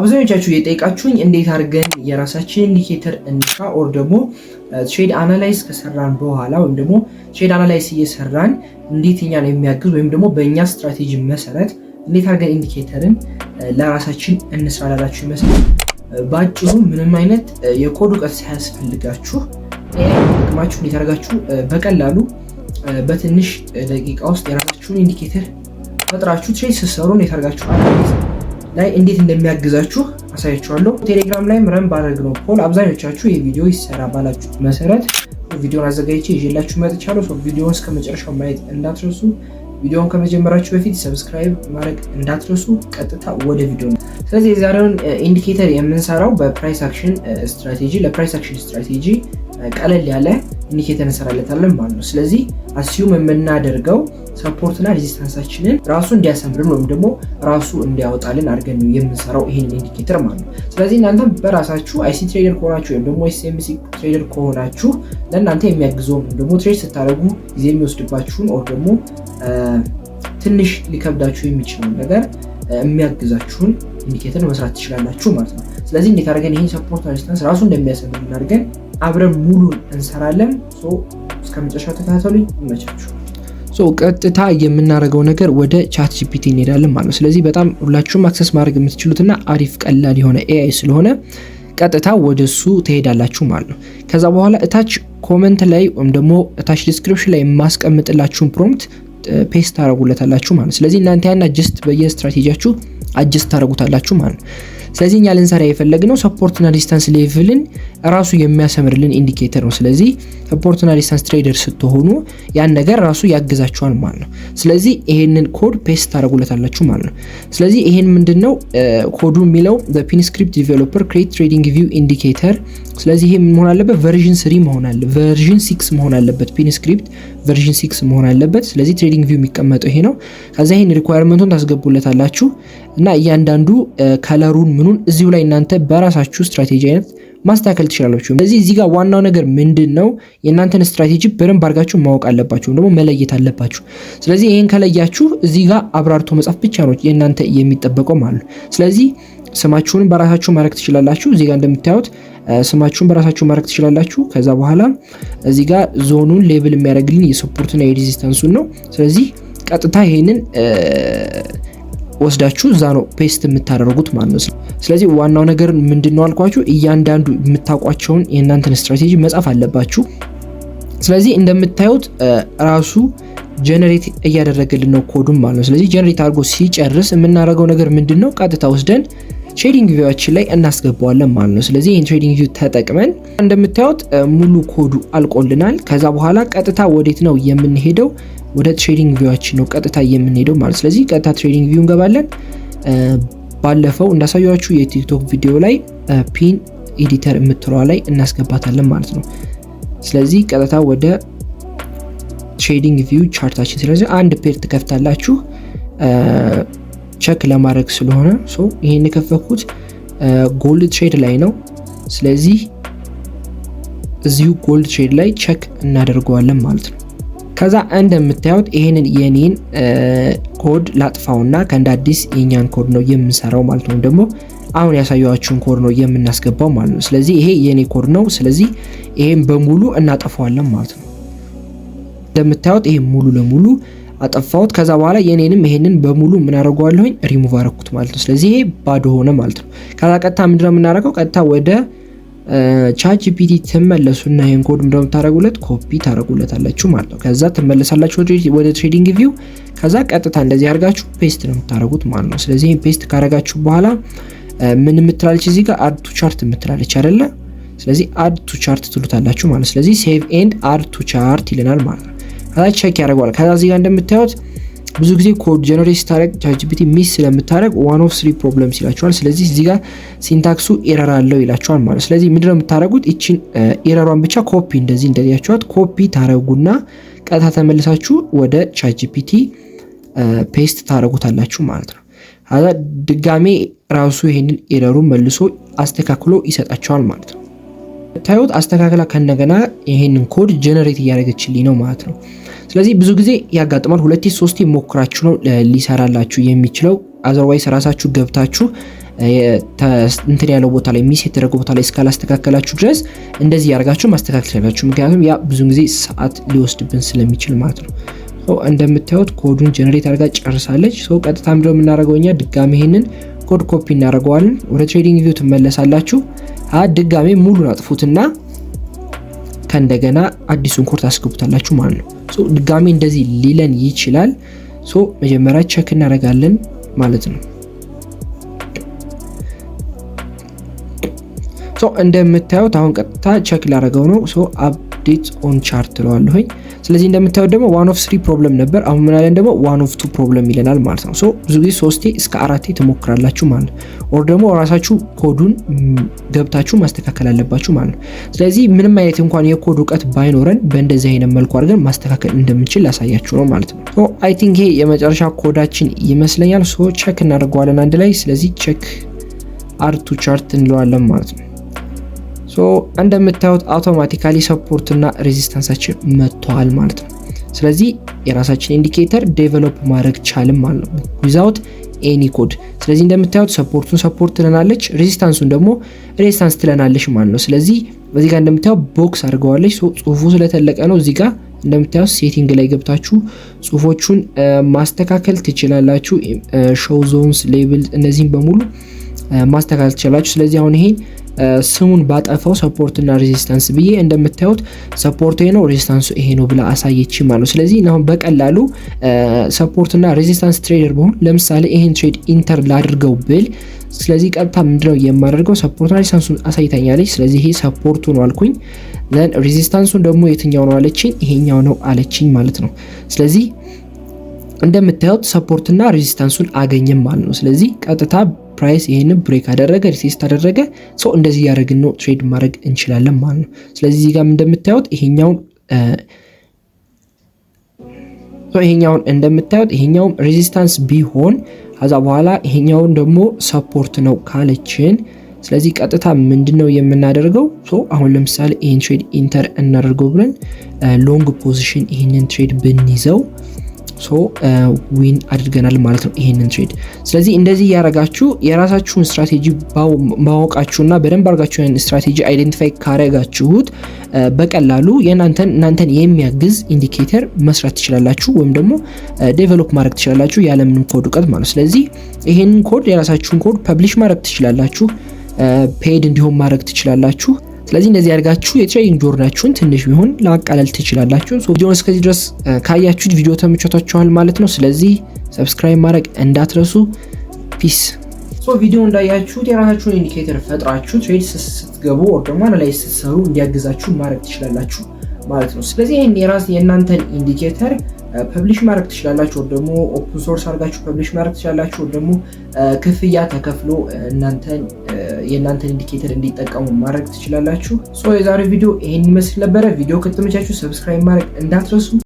አብዛኞቻችሁ የጠይቃችሁኝ እንዴት አድርገን የራሳችን ኢንዲኬተር እንስራ ኦር ደግሞ ትሬድ አናላይዝ ከሰራን በኋላ ወይም ደግሞ ትሬድ አናላይዝ እየሰራን እንዴት እኛን የሚያግዝ ወይም ደግሞ በእኛ ስትራቴጂ መሰረት እንዴት አድርገን ኢንዲኬተርን ለራሳችን እንስራ ላላችሁ ይመስላል። በአጭሩ ምንም አይነት የኮድ እውቀት ሳያስፈልጋችሁ ጥቅማችሁ እንዴት አድርጋችሁ በቀላሉ በትንሽ ደቂቃ ውስጥ የራሳችሁን ኢንዲኬተር ፈጥራችሁ ትሬድ ስትሰሩ እንዴት አድርጋችሁ አናላይዝ ላይ እንዴት እንደሚያግዛችሁ አሳያችኋለሁ። ቴሌግራም ላይ ረን ባደረግነው ፖል አብዛኞቻችሁ የቪዲዮ ይሰራ ባላችሁት መሰረት ቪዲዮን አዘጋጅቼ ይዤላችሁ መጥቻለሁ። ቪዲዮውን እስከ መጨረሻው ማየት እንዳትረሱ። ቪዲዮውን ከመጀመራችሁ በፊት ሰብስክራይብ ማድረግ እንዳትረሱ። ቀጥታ ወደ ቪዲዮ ነው። ስለዚህ የዛሬውን ኢንዲኬተር የምንሰራው በፕራይስ አክሽን ስትራቴጂ ለፕራይስ አክሽን ስትራቴጂ ቀለል ያለ ኢንዲኬተር እንሰራለታለን ማለት ነው። ስለዚህ አስዩም የምናደርገው ሰፖርትና ሬዚስታንሳችንን ራሱ እንዲያሰምርን ወይም ደግሞ ራሱ እንዲያወጣልን አድርገን ነው የምንሰራው ይሄንን ኢንዲኬተር ማለት ነው። ስለዚህ እናንተ በራሳችሁ አይሲ ትሬደር ከሆናችሁ ወይም ደግሞ ኤስኤምሲ ትሬደር ከሆናችሁ ለእናንተ የሚያግዘውን ወይም ደግሞ ትሬድ ስታደርጉ ጊዜ የሚወስድባችሁን ኦር ደግሞ ትንሽ ሊከብዳችሁ የሚችለውን ነገር የሚያግዛችሁን ኢንዲኬተር መስራት ትችላላችሁ ማለት ነው። ስለዚህ እንዴት አድርገን ይሄን ሰፖርት ሬዚስታንስ ራሱ እንደሚያሰምርን አድርገን አብረን ሙሉን እንሰራለን። እስከ መጨረሻው ተከታተሉኝ። ይመቻችሁ። ቀጥታ የምናደርገው ነገር ወደ ቻት ጂፒቲ እንሄዳለን ማለት ነው። ስለዚህ በጣም ሁላችሁም አክሰስ ማድረግ የምትችሉትና አሪፍ ቀላል የሆነ ኤአይ ስለሆነ ቀጥታ ወደሱ ትሄዳላችሁ ማለት ነው። ከዛ በኋላ እታች ኮመንት ላይ ወይም ደግሞ እታች ዲስክሪፕሽን ላይ የማስቀምጥላችሁን ፕሮምፕት ፔስት ታደርጉለታላችሁ ማለት ነው። ስለዚህ እናንተ ያን አጀስት በየስትራቴጂያችሁ አጀስት ታደርጉታላችሁ ማለት ነው። ስለዚህ እኛ ልንሰራ የፈለግነው ሰፖርትና ዲስታንስ ሌቭልን ራሱ የሚያሰምርልን ኢንዲኬተር ነው። ስለዚህ ሰፖርትና ዲስታንስ ትሬደር ስትሆኑ ያን ነገር ራሱ ያግዛችኋል ማለት ነው። ስለዚህ ይሄንን ኮድ ፔስት ታደርጉለታላችሁ ማለት ነው። ስለዚህ ይሄን ምንድነው ኮዱ የሚለው በፒንስክሪፕት ዲቨሎፐር ክሬት ትሬዲንግ ቪው ኢንዲኬተር። ስለዚህ ይሄ ምን መሆን አለበት? ቨርዥን 3 መሆን አለበት፣ ቨርዥን 6 መሆን አለበት። ፒንስክሪፕት ቨርዥን 6 መሆን አለበት። ስለዚህ ትሬዲንግ ቪው የሚቀመጠው ይሄ ነው። ከዛ ይሄን ሪኳየርመንቱን ታስገቡለታላችሁ እና እያንዳንዱ ከለሩን ምኑን እዚሁ ላይ እናንተ በራሳችሁ ስትራቴጂ አይነት ማስተካከል ትችላላችሁ። ስለዚህ እዚህ ጋር ዋናው ነገር ምንድነው? የእናንተን ስትራቴጂ በደንብ አድርጋችሁ ማወቅ አለባችሁ፣ ደግሞ መለየት አለባችሁ። ስለዚህ ይሄን ከለያችሁ እዚህ ጋር አብራርቶ መጻፍ ብቻ ነው የእናንተ የሚጠበቀው ማለት ነው። ስለዚህ ስማችሁን በራሳችሁ ማድረግ ትችላላችሁ። እዚህ ጋር እንደምታዩት ስማችሁን በራሳችሁ ማድረግ ትችላላችሁ። ከዛ በኋላ እዚህ ጋር ዞኑን ሌብል የሚያደርግልን የሰፖርትና የሬዚስታንሱን ነው። ስለዚህ ቀጥታ ይሄንን ወስዳችሁ እዛ ነው ፔስት የምታደርጉት ማለት ነው። ስለዚህ ዋናው ነገር ምንድነው አልኳችሁ፣ እያንዳንዱ የምታውቋቸውን የእናንተን ስትራቴጂ መጻፍ አለባችሁ። ስለዚህ እንደምታዩት ራሱ ጀነሬት እያደረገልን ነው ኮዱን ማለት ነው። ስለዚህ ጀነሬት አድርጎ ሲጨርስ የምናደርገው ነገር ምንድነው? ቀጥታ ወስደን ትሬዲንግ ቪዋችን ላይ እናስገባዋለን ማለት ነው። ስለዚህ ይሄን ትሬዲንግ ቪው ተጠቅመን እንደምታዩት ሙሉ ኮዱ አልቆልናል። ከዛ በኋላ ቀጥታ ወዴት ነው የምንሄደው? ወደ ትሬዲንግ ቪዋችን ነው ቀጥታ የምንሄደው ማለት። ስለዚህ ቀጥታ ትሬዲንግ ቪው እንገባለን። ባለፈው እንዳሳያችሁ የቲክቶክ ቪዲዮ ላይ ፒን ኤዲተር የምትለዋ ላይ እናስገባታለን ማለት ነው። ስለዚህ ቀጥታ ወደ ትሬዲንግ ቪው ቻርታችን፣ ስለዚህ አንድ ፔር ትከፍታላችሁ ቸክ ለማድረግ ስለሆነ ይሄን የከፈኩት ጎልድ ትሬድ ላይ ነው። ስለዚህ እዚሁ ጎልድ ትሬድ ላይ ቸክ እናደርገዋለን ማለት ነው። ከዛ እንደምታዩት ይሄንን የኔን ኮድ ላጥፋውና ከእንደ አዲስ የኛን ኮድ ነው የምንሰራው ማለት ነው። ደግሞ አሁን ያሳያችሁን ኮድ ነው የምናስገባው ማለት ነው። ስለዚህ ይሄ የኔ ኮድ ነው። ስለዚህ ይሄን በሙሉ እናጠፋዋለን ማለት ነው። እንደምታዩት ይሄ ሙሉ ለሙሉ አጠፋውት። ከዛ በኋላ የኔንም ይሄንን በሙሉ ምን አደርገዋለሁኝ? ሪሙቭ አደረኩት ማለት ነው። ስለዚህ ይሄ ባዶ ሆነ ማለት ነው። ከዛ ቀጥታ ምንድነው የምናደርገው? ቀጥታ ወደ ቻት ጂፒቲ ትመለሱና ይሄን ኮድ ምንድነው የምታደርጉለት? ኮፒ ታደርጉለታላችሁ ማለት ነው። ከዛ ትመለሳላችሁ ወደ ትሬዲንግ ቪው። ከዛ ቀጥታ እንደዚህ አድርጋችሁ ፔስት ነው የምታደርጉት ማለት ነው። ስለዚህ ይሄን ፔስት ካደረጋችሁ በኋላ ምን የምትላለች እዚህ ጋር አድ ቱ ቻርት የምትላለች አይደለ? ስለዚህ አድ ቱ ቻርት ትሉታላችሁ ማለት ነው። ስለዚህ ሴቭ ኤንድ አድ ቱ ቻርት ይለናል ማለት ነው። ከዛ ቼክ ያደርገዋል። ከዛ እዚህ ጋር እንደምታዩት ብዙ ጊዜ ኮድ ጀነሬት ስታደርግ ቻትጂፒቲ ሚስ ስለምታደርግ ዋን ኦፍ 3 ፕሮብለምስ ይላችኋል። ስለዚህ እዚህ ጋር ሲንታክሱ ኤረር አለው ይላችኋል ማለት። ስለዚህ ምንድነው የምታደርጉት? እቺን ኤረሯን ብቻ ኮፒ እንደዚህ ያችኋት ኮፒ ታረጉና ቀጥታ ተመልሳችሁ ወደ ቻትጂፒቲ ፔስት ታረጉታላችሁ ማለት ነው። ከዛ ድጋሜ ራሱ ይሄንን ኤረሩን መልሶ አስተካክሎ ይሰጣችኋል ማለት ነው። ታዩት አስተካክላ ከነገና ይሄንን ኮድ ጀነሬት እያደረገችልኝ ነው ማለት ነው። ስለዚህ ብዙ ጊዜ ያጋጥማል። 2-3 ሞክራችሁ ነው ሊሰራላችሁ የሚችለው። አዘርዋይስ ራሳችሁ ገብታችሁ እንትን ያለው ቦታ ላይ ሚስ የተደረገው ቦታ ላይ እስካላስተካከላችሁ ድረስ እንደዚህ ያደርጋችሁ ማስተካከል ትችላላችሁ። ምክንያቱም ያ ብዙ ጊዜ ሰዓት ሊወስድብን ስለሚችል ማለት ነው። እንደምታዩት ኮዱን ጀነሬት አድርጋ ጨርሳለች። ቀጥታ ምንድነው የምናደርገው እኛ ድጋሚ ይሄንን ኮድ ኮፒ እናደርገዋለን። ወደ ትሬዲንግ ቪው ትመለሳላችሁ። ድጋሚ ሙሉን አጥፉትና ከእንደገና አዲሱን ኮድ ታስገቡታላችሁ ማለት ነው። ድጋሚ እንደዚህ ሊለን ይችላል። መጀመሪያ ቼክ እናደርጋለን ማለት ነው። እንደምታዩት አሁን ቀጥታ ቼክ ላደርገው ነው። አፕዴት ኦን ቻርት ለዋለሁኝ። ስለዚህ እንደምታዩት ደግሞ 1 of 3 ፕሮብለም ነበር። አሁን ምን አለን ደግሞ 1 of 2 ፕሮብለም ይለናል ማለት ነው። ብዙ ጊዜ 3 እስከ 4 ትሞክራላችሁ ማለት ነው። ኦር ደግሞ ራሳችሁ ኮዱን ገብታችሁ ማስተካከል አለባችሁ ማለት ነው። ስለዚህ ምንም አይነት እንኳን የኮድ እውቀት ባይኖረን በእንደዚህ አይነት መልኩ አድርገን ማስተካከል እንደምንችል ላሳያችሁ ነው ማለት ነው። አይ ቲንክ ይሄ የመጨረሻ ኮዳችን ይመስለኛል። ቼክ እናደርገዋለን አንድ ላይ። ስለዚህ ቼክ አድ ቱ ቻርት እንለዋለን ማለት ነው። እንደምታዩት አውቶማቲካሊ ሰፖርት እና ሬዚስታንሳችን መጥቷል ማለት ነው። ስለዚህ የራሳችን ኢንዲኬተር ዴቨሎፕ ማድረግ ቻልም ማለት ነው ዊዛውት ኤኒ ኮድ። ስለዚህ እንደምታዩት ሰፖርቱን ሰፖርት ትለናለች፣ ሬዚስታንሱን ደግሞ ሬዚስታንስ ትለናለች ማለት ነው። ስለዚህ በዚህ ጋር እንደምታዩት ቦክስ አድርገዋለች። ጽሁፉ ስለተለቀ ነው። እዚህ ጋር እንደምታዩት ሴቲንግ ላይ ገብታችሁ ጽሁፎቹን ማስተካከል ትችላላችሁ። ሾው ዞንስ፣ ሌብል እነዚህን በሙሉ ማስተካከል ትችላላችሁ። ስለዚህ አሁን ይሄ ስሙን ባጠፋው ሰፖርት እና ሬዚስታንስ ብዬ እንደምታዩት ሰፖርት ይሄ ነው ሬዚስታንሱ ይሄ ነው ብላ አሳየች ማለት ነው። ስለዚህ አሁን በቀላሉ ሰፖርት እና ሬዚስታንስ ትሬደር በሆን ለምሳሌ ይሄን ትሬድ ኢንተር ላድርገው ብል ስለዚህ ቀጥታ ምንድነው የማደርገው ሰፖርት እና ሬዚስታንሱን አሳይታኛለች። ስለዚህ ይሄ ሰፖርቱ ነው አልኩኝ። ዘን ሬዚስታንሱን ደግሞ የትኛው ነው አለችኝ፣ ይሄኛው ነው አለችኝ ማለት ነው። ስለዚህ እንደምታዩት ሰፖርት እና ሬዚስታንሱን አገኘም ማለት ነው። ስለዚህ ቀጥታ ፕራይስ ይሄንን ብሬክ አደረገ፣ ሪቴስት አደረገ። እንደዚህ ያደረግን ነው ትሬድ ማድረግ እንችላለን ማለት ነው። ስለዚህ እዚህ ጋር እንደምታዩት ይሄኛውን እንደምታዩት ይሄኛውን ሬዚስታንስ ቢሆን ከዛ በኋላ ይሄኛውን ደግሞ ሰፖርት ነው ካለችን ስለዚህ ቀጥታ ምንድነው የምናደርገው አሁን ለምሳሌ ይሄን ትሬድ ኢንተር እናደርገው ብለን ሎንግ ፖዚሽን ይሄንን ትሬድ ብንይዘው ዊን አድርገናል ማለት ነው ይሄንን ትሬድ። ስለዚህ እንደዚህ ያረጋችሁ የራሳችሁን ስትራቴጂ ማወቃችሁና በደንብ አርጋችሁ ያን ስትራቴጂ አይደንቲፋይ ካረጋችሁት በቀላሉ እናንተን የሚያግዝ ኢንዲኬተር መስራት ትችላላችሁ ወይም ደግሞ ዴቨሎፕ ማድረግ ትችላላችሁ ያለምንም ኮድ እውቀት ማለት። ስለዚህ ይሄንን ኮድ የራሳችሁን ኮድ ፐብሊሽ ማድረግ ትችላላችሁ፣ ፔድ እንዲሆን ማድረግ ትችላላችሁ። ስለዚህ እንደዚህ ያርጋችሁ የትሬዲንግ ጆርናችሁን ትንሽ ቢሆን ለማቃለል ትችላላችሁ። ቪዲዮውን እስከዚህ ድረስ ካያችሁት ቪዲዮ ተመችቷችኋል ማለት ነው። ስለዚህ ሰብስክራይብ ማድረግ እንዳትረሱ። ፒስ። ቪዲዮ እንዳያችሁት የራሳችሁን ኢንዲኬተር ፈጥራችሁ ትሬድ ስትገቡ ወር ደግሞ አናላይዝ ስትሰሩ እንዲያግዛችሁ ማድረግ ትችላላችሁ ማለት ነው። ስለዚህ የእናንተን ኢንዲኬተር ፐብሊሽ ማድረግ ትችላላችሁ ወር ደግሞ ኦፕን ሶርስ አድርጋችሁ ፐብሊሽ ማድረግ ትችላላችሁ ወር ደግሞ ክፍያ ተከፍሎ የእናንተን ኢንዲኬተር እንዲጠቀሙ ማድረግ ትችላላችሁ። የዛሬው ቪዲዮ ይሄን ይመስል ነበረ። ቪዲዮ ከተመቻችሁ ሰብስክራይብ ማድረግ እንዳትረሱ።